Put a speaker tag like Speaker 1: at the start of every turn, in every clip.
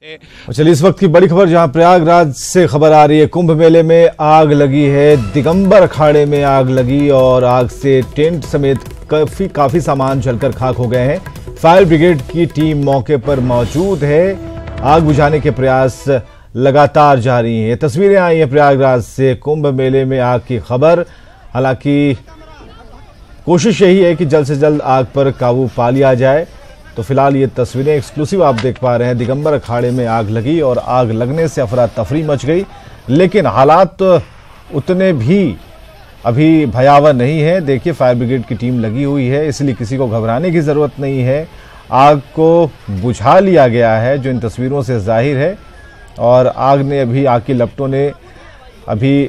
Speaker 1: चलिए इस वक्त की बड़ी खबर जहां प्रयागराज से खबर आ रही है। कुंभ मेले में आग लगी है, दिगंबर अखाड़े में आग लगी और आग से टेंट समेत काफी सामान जलकर खाक हो गए हैं। फायर ब्रिगेड की टीम मौके पर मौजूद है। आग बुझाने के प्रयास लगातार जारी हैं। तस्वीरें आई हैं प्रयागराज से कुंभ मेले में आग की खबर। हालांकि कोशिश यही है कि जल्द से जल्द आग पर काबू पा लिया जाए। तो फिलहाल ये तस्वीरें एक्सक्लूसिव आप देख पा रहे हैं। दिगंबर अखाड़े में आग लगी और आग लगने से अफरा तफरी मच गई, लेकिन हालात उतने भी अभी भयावह नहीं है। देखिए फायर ब्रिगेड की टीम लगी हुई है, इसलिए किसी को घबराने की ज़रूरत नहीं है। आग को बुझा लिया गया है जो इन तस्वीरों से जाहिर है। और आग की लपटों ने अभी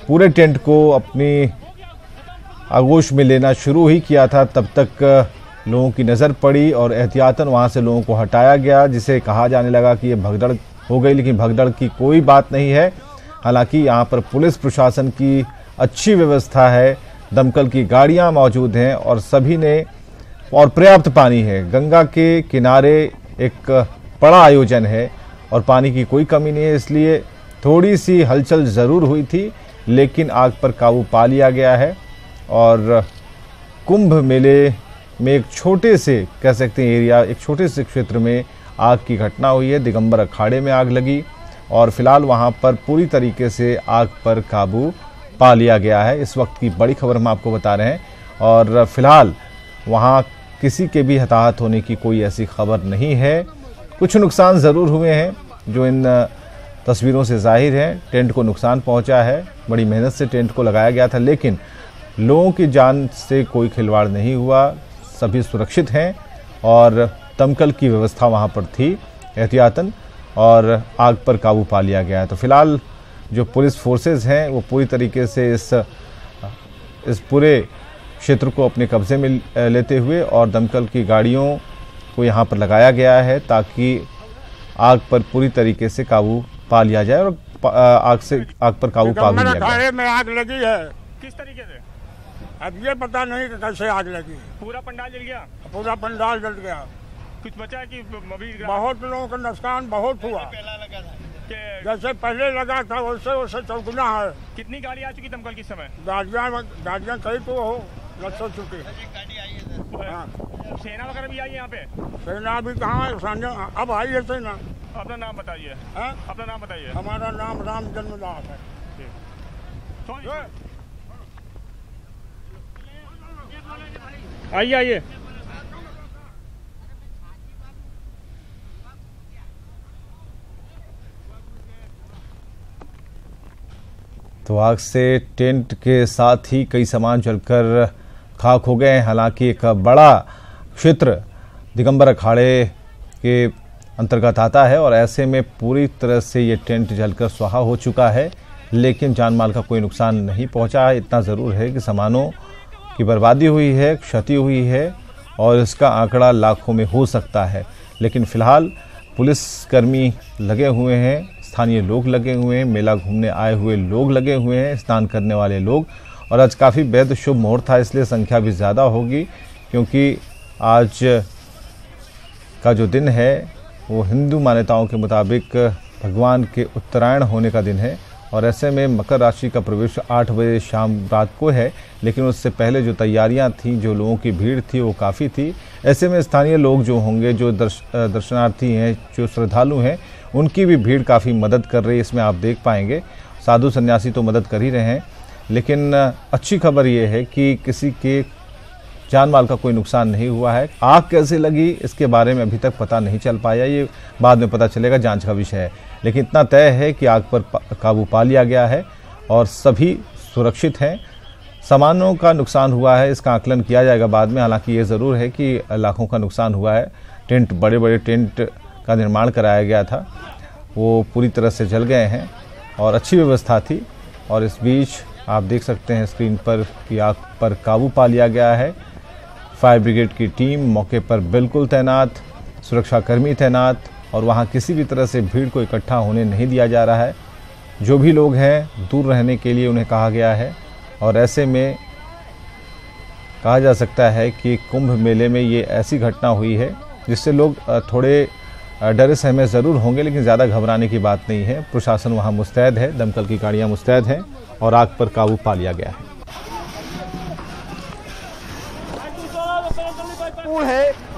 Speaker 1: पूरे टेंट को अपनी आगोश में लेना शुरू ही किया था। तब तक लोगों की नज़र पड़ी और एहतियातन वहां से लोगों को हटाया गया, जिसे कहा जाने लगा कि ये भगदड़ हो गई, लेकिन भगदड़ की कोई बात नहीं है। हालांकि यहाँ पर पुलिस प्रशासन की अच्छी व्यवस्था है, दमकल की गाड़ियाँ मौजूद हैं और सभी ने और पर्याप्त पानी है। गंगा के किनारे एक बड़ा आयोजन है और पानी की कोई कमी नहीं है, इसलिए थोड़ी सी हलचल ज़रूर हुई थी, लेकिन आग पर काबू पा लिया गया है। और कुंभ मेले में एक छोटे से कह सकते हैं एरिया, एक छोटे से क्षेत्र में आग की घटना हुई है। दिगंबर अखाड़े में आग लगी और फिलहाल वहां पर पूरी तरीके से आग पर काबू पा लिया गया है। इस वक्त की बड़ी खबर हम आपको बता रहे हैं और फिलहाल वहां किसी के भी हताहत होने की कोई ऐसी खबर नहीं है। कुछ नुकसान ज़रूर हुए हैं जो इन तस्वीरों से जाहिर है। टेंट को नुकसान पहुंचा है, बड़ी मेहनत से टेंट को लगाया गया था, लेकिन लोगों की जान से कोई खिलवाड़ नहीं हुआ, सभी सुरक्षित हैं और दमकल की व्यवस्था वहां पर थी एहतियातन और आग पर काबू पा लिया गया है। तो फिलहाल जो पुलिस फोर्सेस हैं वो पूरी तरीके से इस पूरे क्षेत्र को अपने कब्जे में लेते हुए और दमकल की गाड़ियों को यहां पर लगाया गया है ताकि आग पर पूरी तरीके से काबू पा लिया जाए और आग पर काबू पा लिया जाए।
Speaker 2: में आग लगी है,
Speaker 3: किस तरीके से?
Speaker 2: अब ये पता नहीं कि कैसे आग लगी।
Speaker 3: पूरा पंडाल जल गया?
Speaker 2: पूरा पंडाल जल गया।
Speaker 3: कुछ बचा है कि अभी?
Speaker 2: बहुत लोगों का नुकसान बहुत हुआ। जैसे पहले लगा था वैसे चौगुना है।
Speaker 3: कितनी गाड़ी आ चुकी दमकल किस समय?
Speaker 2: गाड़ियाँ कई तो हो लग चुकी।
Speaker 3: सेना वगैरह भी आई है यहाँ पे?
Speaker 2: सेना भी कहाँ है, अब आई है सेना।
Speaker 3: अपना नाम बताइए। अपना नाम बताइए।
Speaker 2: हमारा नाम राम जन्मदास है।
Speaker 3: आइए आइए।
Speaker 1: तो आग से टेंट के साथ ही कई सामान जलकर खाक हो गए हैं। हालांकि एक बड़ा क्षेत्र दिगंबर अखाड़े के अंतर्गत आता है और ऐसे में पूरी तरह से ये टेंट जलकर स्वाहा हो चुका है, लेकिन जान माल का कोई नुकसान नहीं पहुंचा है। इतना ज़रूर है कि सामानों की बर्बादी हुई है, क्षति हुई है और इसका आंकड़ा लाखों में हो सकता है। लेकिन फिलहाल पुलिसकर्मी लगे हुए हैं, स्थानीय लोग लगे हुए हैं, मेला घूमने आए हुए लोग लगे हुए हैं, स्नान करने वाले लोग। और आज काफ़ी बेहद शुभ मुहूर्त था, इसलिए संख्या भी ज़्यादा होगी, क्योंकि आज का जो दिन है वो हिंदू मान्यताओं के मुताबिक भगवान के उत्तरायण होने का दिन है। और ऐसे में मकर राशि का प्रवेश 8 बजे शाम रात को है, लेकिन उससे पहले जो तैयारियां थीं, जो लोगों की भीड़ थी वो काफ़ी थी। ऐसे में स्थानीय लोग जो होंगे, जो दर्शनार्थी हैं, जो श्रद्धालु हैं, उनकी भी भीड़ काफ़ी मदद कर रही है। इसमें आप देख पाएंगे साधु सन्यासी तो मदद कर ही रहे हैं, लेकिन अच्छी खबर ये है कि किसी के जान माल का कोई नुकसान नहीं हुआ है। आग कैसे लगी इसके बारे में अभी तक पता नहीं चल पाया, ये बाद में पता चलेगा, जांच का विषय है। लेकिन इतना तय है कि आग पर काबू पा लिया गया है और सभी सुरक्षित हैं। सामानों का नुकसान हुआ है, इसका आकलन किया जाएगा बाद में। हालांकि ये ज़रूर है कि लाखों का नुकसान हुआ है। टेंट, बड़े बड़े टेंट का निर्माण कराया गया था, वो पूरी तरह से जल गए हैं और अच्छी व्यवस्था थी। और इस बीच आप देख सकते हैं स्क्रीन पर कि आग पर काबू पा लिया गया है। फायर ब्रिगेड की टीम मौके पर बिल्कुल तैनात, सुरक्षाकर्मी तैनात और वहां किसी भी तरह से भीड़ को इकट्ठा होने नहीं दिया जा रहा है। जो भी लोग हैं दूर रहने के लिए उन्हें कहा गया है। और ऐसे में कहा जा सकता है कि कुंभ मेले में ये ऐसी घटना हुई है जिससे लोग थोड़े डरे सहमे जरूर होंगे, लेकिन ज्यादा घबराने की बात नहीं है। प्रशासन वहां मुस्तैद है, दमकल की गाड़ियां मुस्तैद हैं और आग पर काबू पा लिया गया
Speaker 4: है।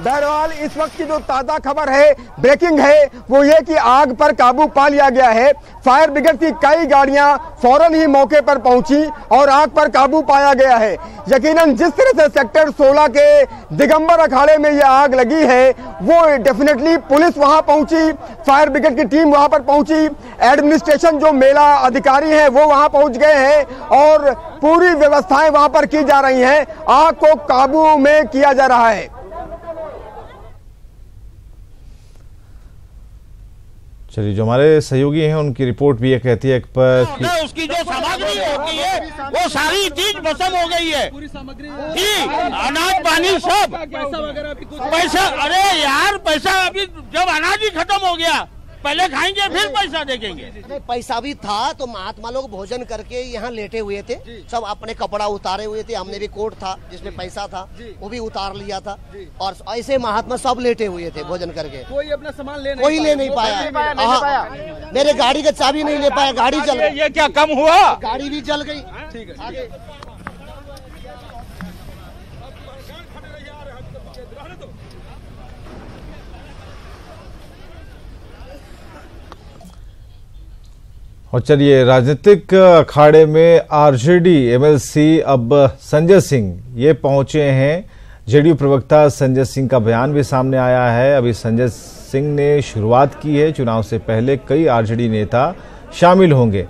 Speaker 4: बहरहाल इस वक्त की जो ताजा खबर है, ब्रेकिंग है, वो ये कि आग पर काबू पा लिया गया है। फायर ब्रिगेड की कई गाड़ियां फौरन ही मौके पर पहुंची और आग पर काबू पाया गया है। यकीनन जिस तरह से सेक्टर 16 के दिगंबर अखाड़े में ये आग लगी है, वो डेफिनेटली पुलिस वहां पहुंची, फायर ब्रिगेड की टीम वहां पर पहुंची, एडमिनिस्ट्रेशन जो मेला अधिकारी हैं वो वहां पहुंच गए हैं और पूरी व्यवस्थाएं वहां पर की जा रही हैं। आग को काबू में किया जा रहा है।
Speaker 1: चलिए, जो हमारे सहयोगी हैं उनकी रिपोर्ट भी ये कहती है पर
Speaker 5: उसकी जो सामग्री होती है वो सारी चीज भस्म हो गई है। पूरी सामग्री, अनाज पानी सब, पैसा वगैरह भी कुछ पैसा, अरे यार पैसा अभी जब अनाज ही खत्म हो गया, पहले खाएंगे फिर पैसा देखेंगे।
Speaker 6: पैसा भी था तो महात्मा लोग भोजन करके यहाँ लेटे हुए थे, सब अपने कपड़ा उतारे हुए थे। हमने भी कोट था जिसमें पैसा था वो भी उतार लिया था और ऐसे महात्मा सब लेटे हुए थे भोजन करके।
Speaker 5: कोई अपना सामान ले
Speaker 6: नहीं पाया। मेरे गाड़ी का चाबी नहीं ले पाया, गाड़ी जल गई।
Speaker 5: ये क्या कम हुआ?
Speaker 6: गाड़ी भी जल गई।
Speaker 5: ठीक है,
Speaker 6: आगे
Speaker 1: और चलिए, राजनीतिक अखाड़े में आरजेडी एमएलसी अब संजय सिंह ये पहुंचे हैं। जेडीयू प्रवक्ता संजय सिंह का बयान भी सामने आया है। अभी संजय सिंह ने शुरुआत की है। चुनाव से पहले कई आरजेडी नेता शामिल होंगे,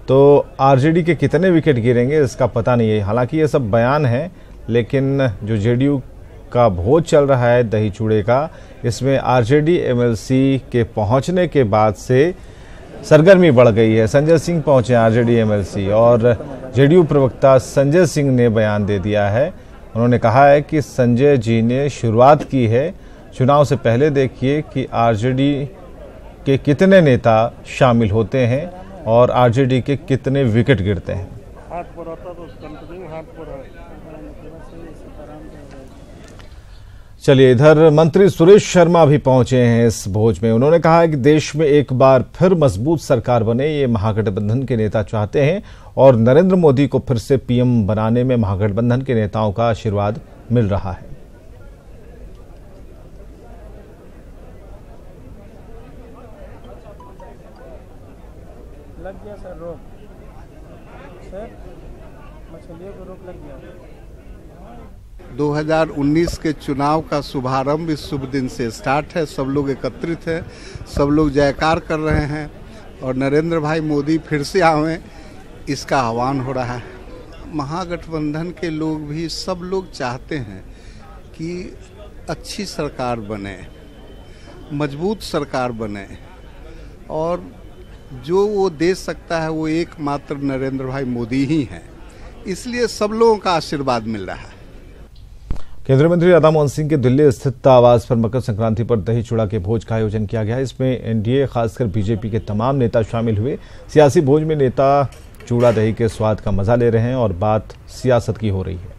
Speaker 1: तो आरजेडी के कितने विकेट गिरेंगे इसका पता नहीं है। हालांकि ये सब बयान है, लेकिन जो जेडीयू का भोज चल रहा है दही चूड़े का, इसमें आरजेडी एमएलसी के पहुंचने के बाद से सरगर्मी बढ़ गई है। संजय सिंह पहुंचे आरजेडी एमएलसी और जेडीयू प्रवक्ता संजय सिंह ने बयान दे दिया है। उन्होंने कहा है कि संजय जी ने शुरुआत की है। चुनाव से पहले देखिए कि आरजेडी के कितने नेता शामिल होते हैं और आरजेडी के कितने विकेट गिरते हैं। चलिए, इधर मंत्री सुरेश शर्मा भी पहुंचे हैं इस भोज में। उन्होंने कहा है कि देश में एक बार फिर मजबूत सरकार बने, ये महागठबंधन के नेता चाहते हैं और नरेंद्र मोदी को फिर से पीएम बनाने में महागठबंधन के नेताओं का आशीर्वाद मिल रहा है।
Speaker 7: लग गया सर रोक, सर मछलियों को रोक लग गया।
Speaker 8: 2019 के चुनाव का शुभारंभ इस शुभ दिन से स्टार्ट है। सब लोग एकत्रित हैं, सब लोग जयकार कर रहे हैं और नरेंद्र भाई मोदी फिर से आवें, इसका आह्वान हो रहा है। महागठबंधन के लोग भी सब लोग चाहते हैं कि अच्छी सरकार बने, मजबूत सरकार बने और जो वो दे सकता है वो एकमात्र नरेंद्र भाई मोदी ही हैं। इसलिए सब लोगों का आशीर्वाद मिल रहा है।
Speaker 1: केंद्रीय मंत्री राधा मोहन सिंह के दिल्ली स्थित आवास पर मकर संक्रांति पर दही चूड़ा के भोज का आयोजन किया गया। इसमें एनडीए खासकर बीजेपी के तमाम नेता शामिल हुए। सियासी भोज में नेता चूड़ा दही के स्वाद का मजा ले रहे हैं और बात सियासत की हो रही है।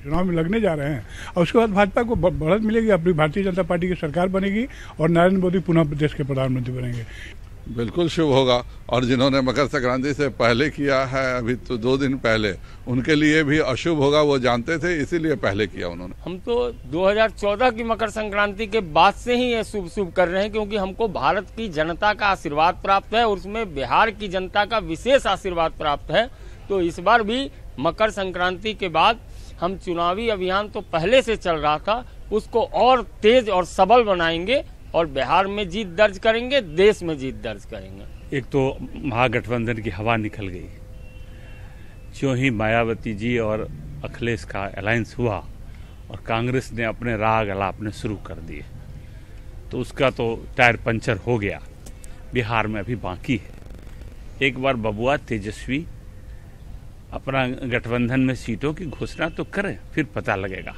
Speaker 2: चुनाव में लगने जा रहे हैं और उसके बाद भाजपा को बढ़त मिलेगी, अपनी भारतीय जनता पार्टी की सरकार बनेगी और नरेंद्र मोदी पुनः देश के प्रधानमंत्री बनेंगे।
Speaker 9: बिल्कुल शुभ होगा और जिन्होंने मकर संक्रांति से पहले किया है, अभी तो 2 दिन पहले, उनके लिए भी अशुभ होगा, वो जानते थे, इसीलिए पहले किया उन्होंने।
Speaker 10: हम तो 2014 की मकर संक्रांति के बाद से ही ये शुभ कर रहे हैं, क्योंकि हमको भारत की जनता का आशीर्वाद प्राप्त है और उसमें बिहार की जनता का विशेष आशीर्वाद प्राप्त है। तो इस बार भी मकर संक्रांति के बाद हम चुनावी अभियान तो पहले से चल रहा था, उसको और तेज और सबल बनाएंगे और बिहार में जीत दर्ज करेंगे, देश में जीत दर्ज करेंगे।
Speaker 11: एक तो महागठबंधन की हवा निकल गई, जो ही मायावती जी और अखिलेश का अलायंस हुआ और कांग्रेस ने अपने राग अलापने शुरू कर दिए, तो उसका तो टायर पंचर हो गया। बिहार में अभी बाकी है। एक बार बबुआ तेजस्वी अपना गठबंधन में सीटों की घोषणा तो करें, फिर पता लगेगा।